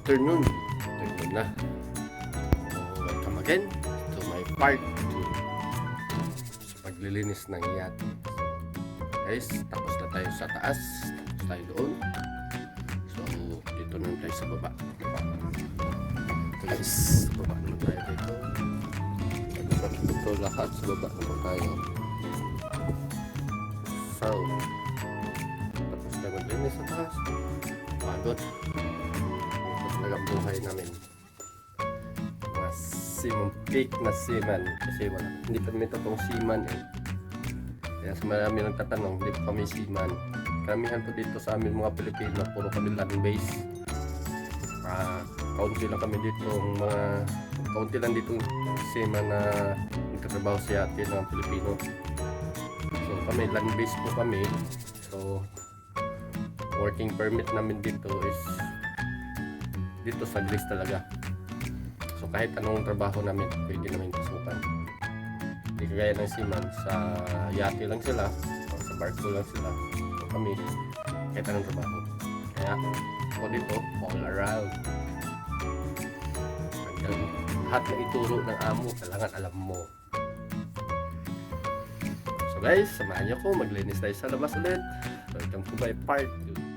afternoon. Ito na. So, welcome again to my part 2 sa paglilinis ng yacht. Guys, tapos na tayo sa taas. Tapos tayo doon. So, dito na tayo sa baba. So guys, baba naman tayo dito. Ito lahat sa baba naman tayo. So, tapos na maglinis sa taas. Pagod. Ito talagang buhay namin. Mga fake na seaman. Kasi wala, hindi kami totoong seaman eh. Kaya sa marami nagtatanong, hindi pa kami seaman. Karamihan po dito sa amin mga Pilipino, puro kami land base. Kaunti lang kami dito, kaunti lang dito seaman na nagtatrabaho sa yacht ng Pilipino. So kami land base po kami. So working permit namin dito is dito sa Greece talaga. So kahit anong trabaho namin pwede namin pasukan. Hindi kagaya ng seaman, sa yate lang sila o sa barko lang sila. So kami kahit anong trabaho. Kaya ako dito all around. Hanggang lahat na ituro ng amo kailangan alam mo. So guys, samahan niyo ko maglinis tayo sa labas ulit. Welcome to my part 2.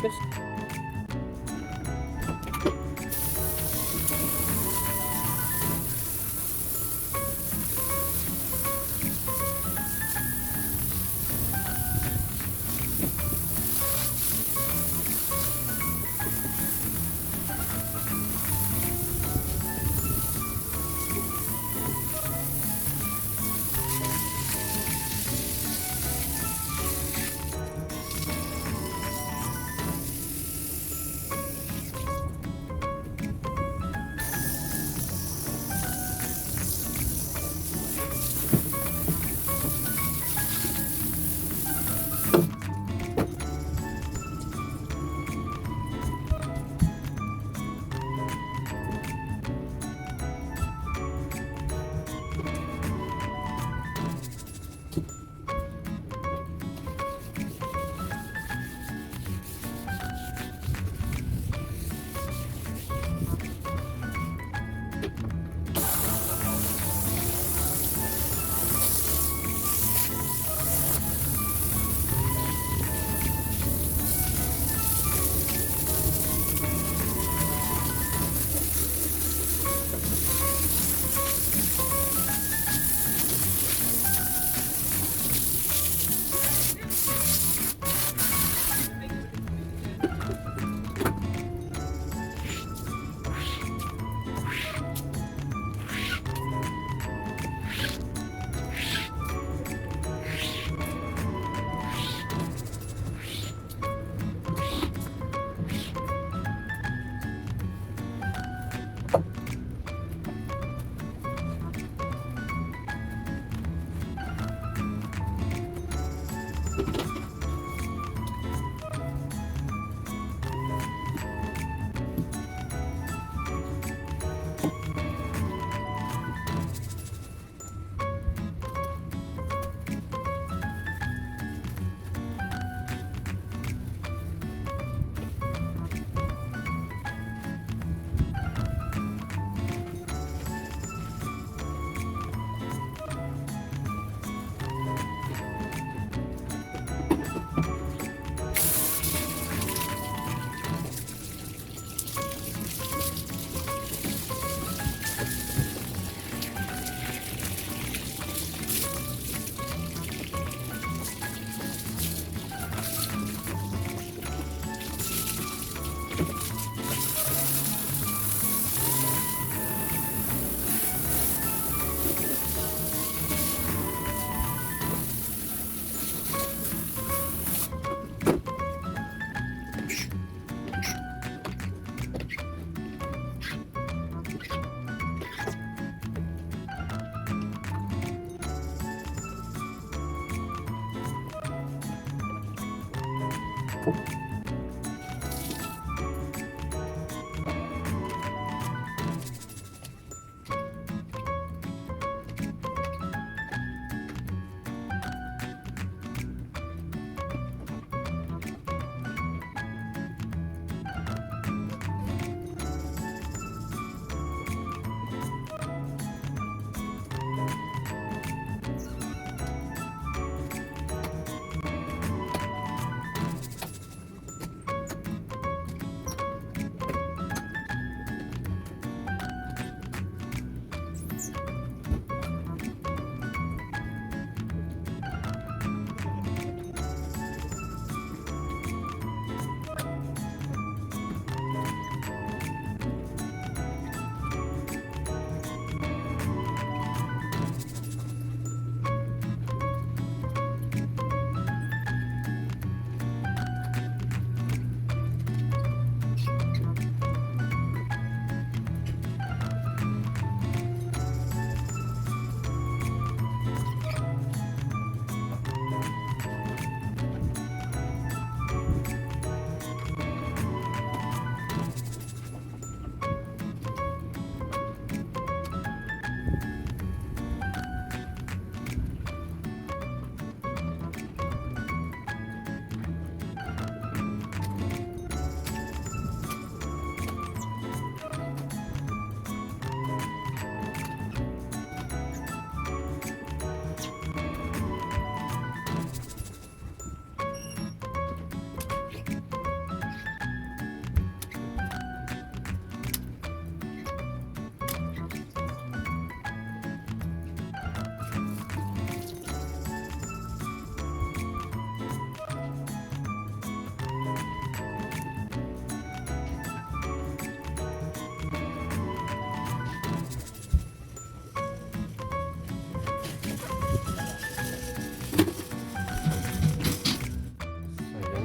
Lucas.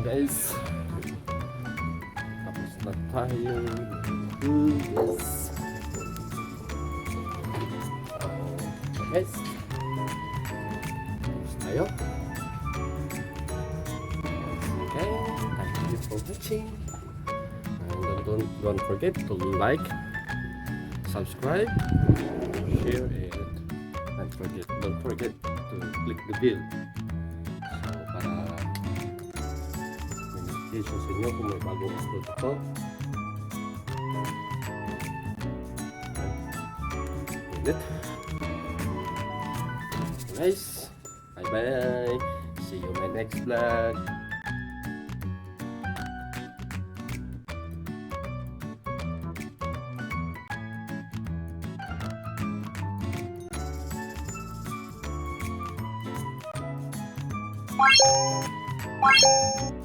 guys. Tapos na tayo. Yes. Guys. Tapos tayo. Okay. Thank you for watching. And don't forget to like, subscribe, share, and don't forget to click the bell. So, para may notification sa inyo kung may bagong upload ako. Ulit. Guys, bye bye. See you in my next vlog. What?